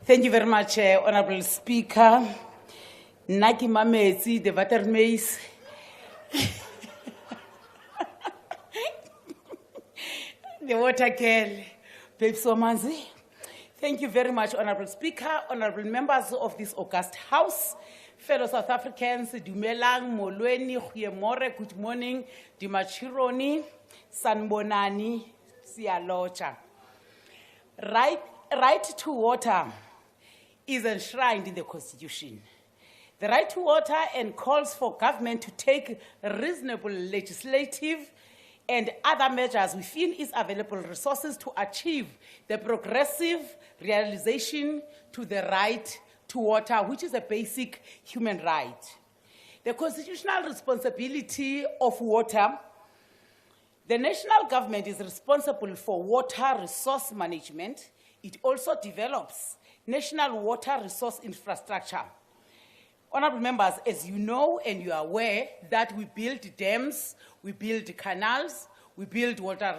Thank you very much, Honorable Speaker. Naki Mamesi, the Watermeis. The water girl, Babes Somanzi. Thank you very much, Honorable Speaker, honorable members of this august House, fellow South Africans, Dumelang, Molweni, Huyemore, good morning, Dimachironi, Sanbonani, Sialocha. Right to water is enshrined in the Constitution. The right to water and calls for government to take reasonable legislative and other measures within its available resources to achieve the progressive realization to the right to water, which is a basic human right. The constitutional responsibility of water. The national government is responsible for water resource management. It also develops national water resource infrastructure. Honorable members, as you know and you are aware that we build dams, we build canals, we build water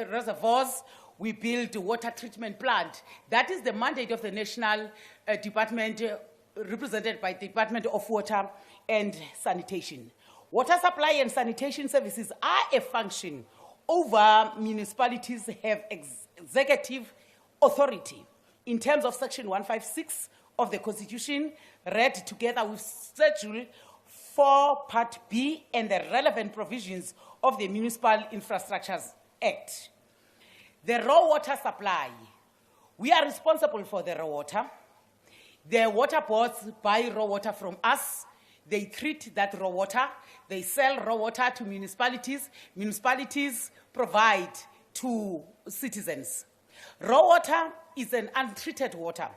reservoirs, we build water treatment plant. That is the mandate of the national department represented by the Department of Water and Sanitation. Water supply and sanitation services are a function over municipalities have executive authority in terms of Section 156 of the Constitution, read together with Schedule 4, Part B, and the relevant provisions of the Municipal Infrastructures Act. The raw water supply. We are responsible for the raw water. The water boards buy raw water from us. They treat that raw water. They sell raw water to municipalities. Municipalities provide to citizens. Raw water is an untreated water.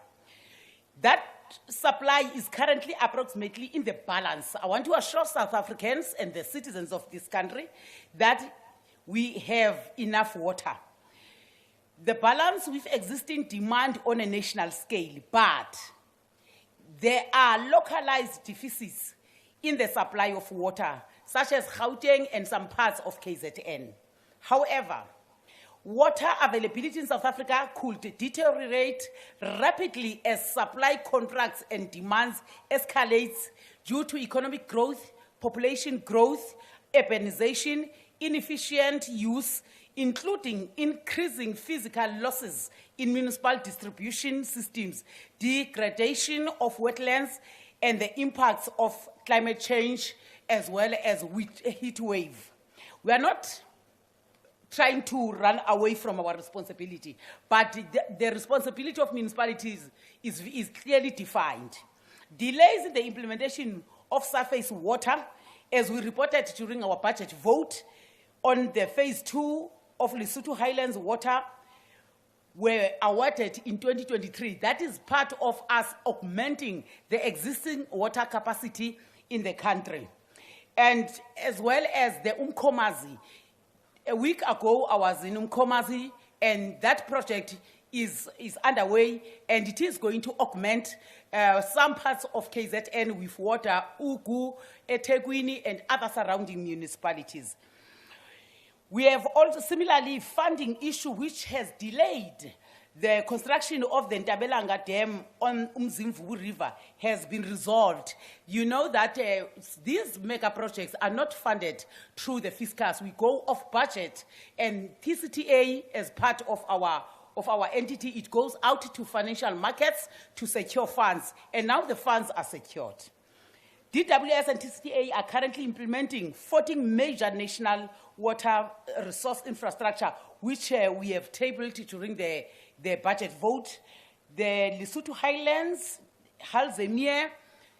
That supply is currently approximately in the balance. I want to assure South Africans and the citizens of this country that we have enough water. The balance with existing demand on a national scale, but there are localized deficits in the supply of water, such as Gauteng and some parts of KZN. However, water availability in South Africa could deteriorate rapidly as supply contracts and demands escalates due to economic growth, population growth, urbanization, inefficient use, including increasing physical losses in municipal distribution systems, degradation of wetlands, and the impacts of climate change, as well as heat wave. We are not trying to run away from our responsibility, but the responsibility of municipalities is clearly defined. Delays in the implementation of surface water, as we reported during our budget vote on the phase 2 of Lesotho Highlands water, were awarded in 2023. That is part of us augmenting the existing water capacity in the country. And as well as the Umkomazi. A week ago, I was in Umkomazi, and that project is underway, and it is going to augment some parts of KZN with water, Ugu, eThekwini, and other surrounding municipalities. We have also similarly funding issue which has delayed the construction of the Ntabelanga Dam on Umzimvubu River has been resolved. You know that these mega projects are not funded through the fiscus. We go off budget, and TCTA, as part of our entity, it goes out to financial markets to secure funds, and now the funds are secured. DWS and TCTA are currently implementing 14 major national water resource infrastructure, which we have tabled during the budget vote. The Lesotho Highlands, Halzemir.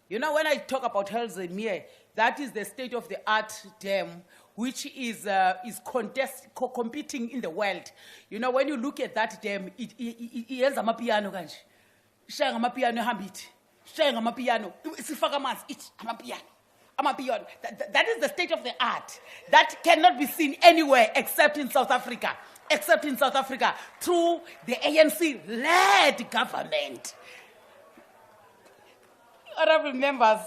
You know, when I talk about Halzemir, that is the state-of-the-art dam, which is competing in the world. You know, when you look at that dam, it has a mapiano, kanji. Shang a mapiano habit. Shang a mapiano. Sifagamas, it's a mapiano. That is the state of the art. That cannot be seen anywhere except in South Africa. Except in South Africa, through the ANC-led government. Honorable members,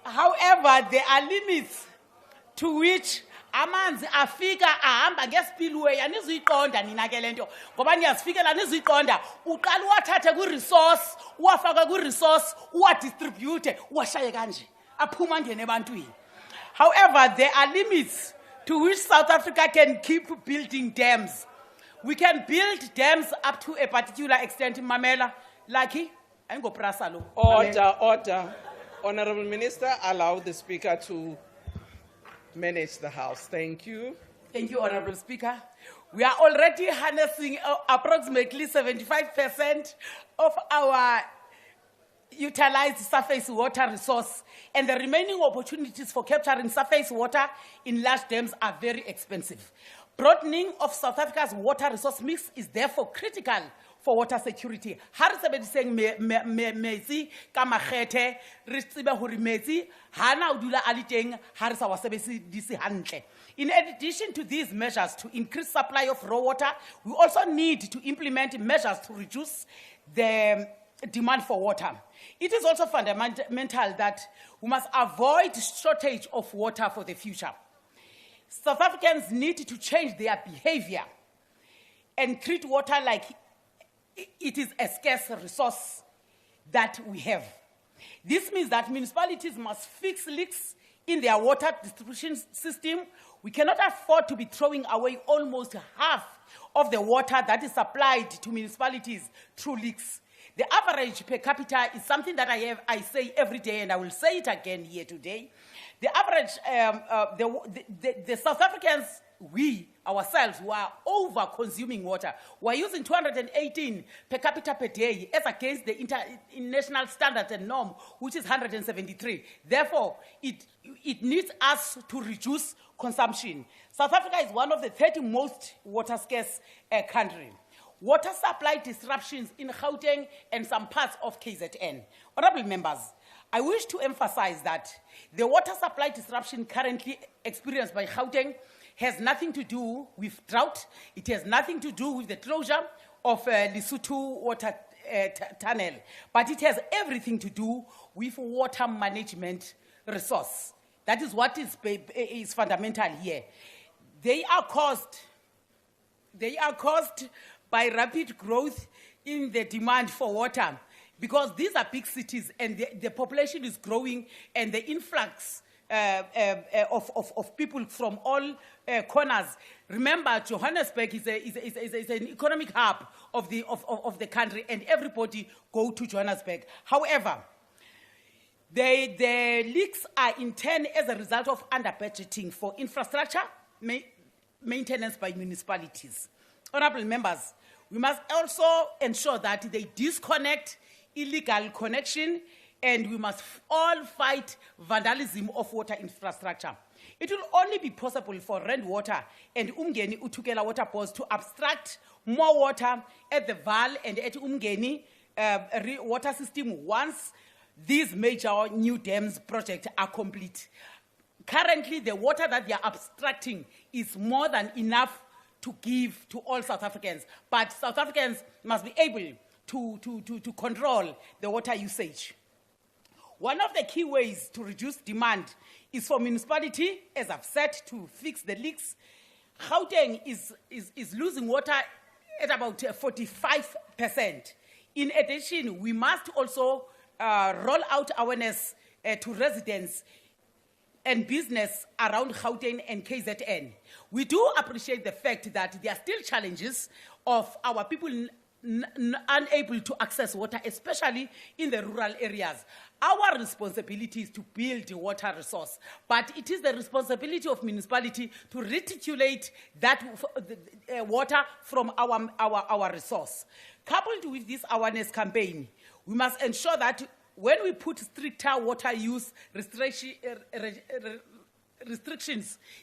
however, there are limits to which amanzi afika ahamba ngesipilway anizuyiqonda nina ke lento ngoba niyazifikela nizuyiqonda uqala uwathathe ku-resource uwafaka ku-resource uwadistribute uwashaye kanje aphuma angene ebantwini. However, there are limits to which South Africa can keep building dams. We can build dams up to a particular extent. Mamela, Lucky, and go prasalo. Order, order. Honorable Minister, allow the Speaker to manage the House. Thank you. Thank you, Honorable Speaker. We are already harnessing approximately 75% of our utilized surface water resource, and the remaining opportunities for capturing surface water in large dams are very expensive. Broadening of South Africa's water resource mix is therefore critical for water security. Ha re sebediseng metsi ka makgethe re tsebe hore metsi hana o dula a le teng ha re sa wa sebedise hantle. In addition to these measures to increase supply of raw water, we also need to implement measures to reduce the demand for water. It is also fundamental that we must avoid shortage of water for the future. South Africans need to change their behavior and treat water like it is a scarce resource that we have. This means that municipalities must fix leaks in their water distribution system. We cannot afford to be throwing away almost half of the water that is supplied to municipalities through leaks. The average per capita is something that I say every day, and I will say it again here today. The average, the South Africans, we ourselves, who are over-consuming water, we're using 218 per capita per day as against the international standard and norm, which is 173. Therefore, it needs us to reduce consumption. South Africa is one of the 30 most water-scarce countries. Water supply disruptions in Gauteng and some parts of KZN. Honorable members, I wish to emphasize that the water supply disruption currently experienced by Gauteng has nothing to do with drought. It has nothing to do with the closure of Lesotho water tunnel, but it has everything to do with water management resource. That is what is fundamental here. They are caused by rapid growth in the demand for water, because these are big cities and the population is growing, and the influx of people from all corners. Remember, Johannesburg is an economic hub of the country, and everybody go to Johannesburg. However, the leaks are in turn as a result of under-budgeting for infrastructure maintenance by municipalities. Honorable members, we must also ensure that they disconnect illegal connection, and we must all fight vandalism of water infrastructure. It will only be possible for Rand Water and Umgeni Utukela water boards to abstract more water at the Val and at Umgeni water system once these major new dams projects are complete. Currently, the water that they are abstracting is more than enough to give to all South Africans, but South Africans must be able to control the water usage. One of the key ways to reduce demand is for municipality, as I've said, to fix the leaks. Gauteng is losing water at about 45%. In addition, we must also roll out awareness to residents and business around Gauteng and KZN. We do appreciate the fact that there are still challenges of our people unable to access water, especially in the rural areas. Our responsibility is to build the water resource, but it is the responsibility of municipality to reticulate that water from our resource. Coupled with this awareness campaign, we must ensure that when we put stricter water use restrictions,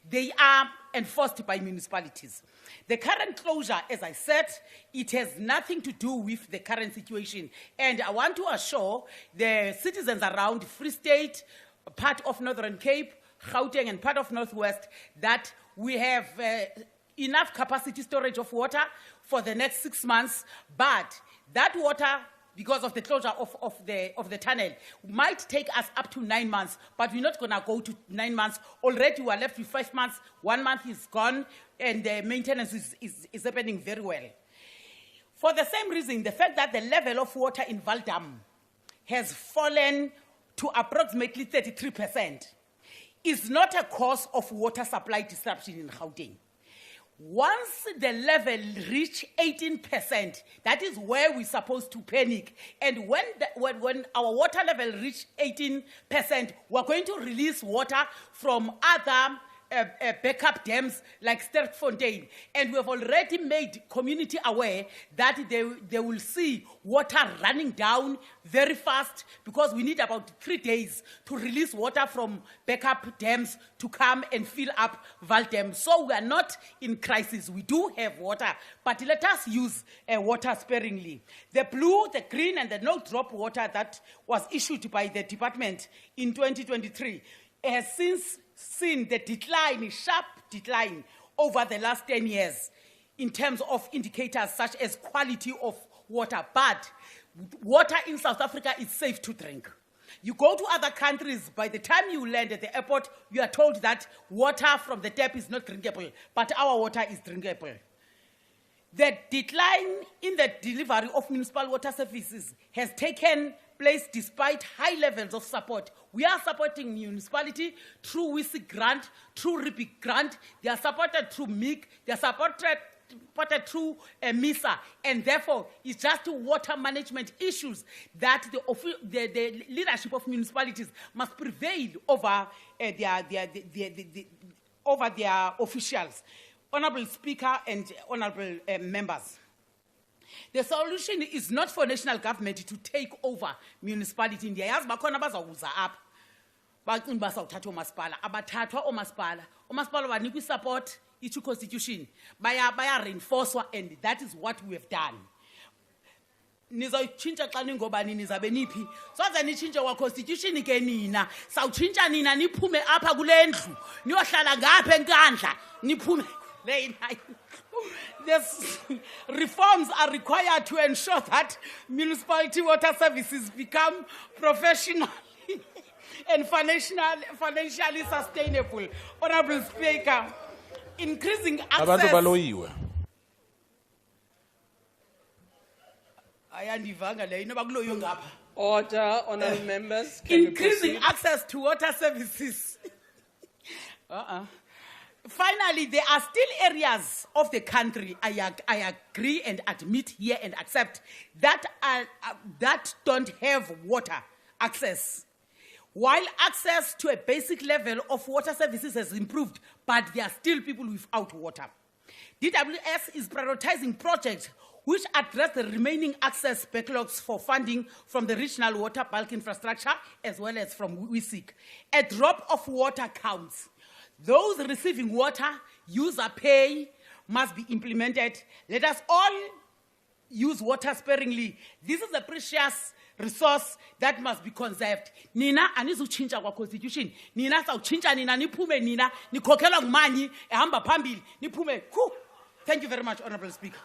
they are enforced by municipalities. The current closure, as I said, it has nothing to do with the current situation. And I want to assure the citizens around Free State, part of Northern Cape, Gauteng, and part of Northwest that we have enough capacity storage of water for the next 6 months, but that water because of the closure of the tunnel, might take us up to 9 months, but we're not gonna go to 9 months. Already we are left with 5 months, 1 month is gone, and the maintenance is happening very well. For the same reason, the fact that the level of water in Val Dam has fallen to approximately 33% is not a cause of water supply disruption in Gauteng. Once the level reach 18%, that is where we're supposed to panic. And when our water level reach 18%, we're going to release water from other backup dams like Sterkfontein. And we have already made community aware that they will see water running down very fast, because we need about 3 days to release water from backup dams to come and fill up Val Dam. So we are not in crisis. We do have water, but let us use water sparingly. The blue, the green, and the no-drop water that was issued by the department in 2023 has since seen the decline, sharp decline over the last 10 years in terms of indicators such as quality of water. But water in South Africa is safe to drink. You go to other countries, by the time you land at the airport, you are told that water from the tap is not drinkable, but our water is drinkable. The decline in the delivery of municipal water services has taken place despite high levels of support. We are supporting municipality through WISI grant, through RIPI grant. They are supported through MIG. They are supported through MISA, and therefore it's just water management issues that the leadership of municipalities must prevail over their officials. Honorable Speaker and honorable members, the solution is not for national government to take over municipality. Ndiyayazi bakhona bazawuza apha bacimba basawuthatha omasipala, abathathwa omasipala banikwa support itsho constitution, baya reinforcewa, and that is what we have done. Nizoyitshintsha xa ningobani nizabe niphi, soze nitshintshe wa constitution ke nina, sawutshintsha nina niphume apha kule ndlu niyohlala ngapha enkandla niphume. These reforms are required to ensure that municipality water services become professional and financially sustainable. Honorable Speaker, increasing access. Order, honorable members. Can Increasing access to water services. Finally, there are still areas of the country, I agree and admit here and accept, that don't have water access. While access to a basic level of water services has improved, but there are still people without water. DWS is prioritizing projects which address the remaining access backlogs for funding from the regional water bulk infrastructure as well as from WISIC. A drop of water counts. Those receiving water, user pay must be implemented. Let us all use water sparingly. This is a precious resource that must be conserved. Nina anizuchinja kwa constitution. Nina sauchinja nina niphume nina nikhokelwa ngumanyi ehamba phambili niphume. Thank you very much, Honorable Speaker.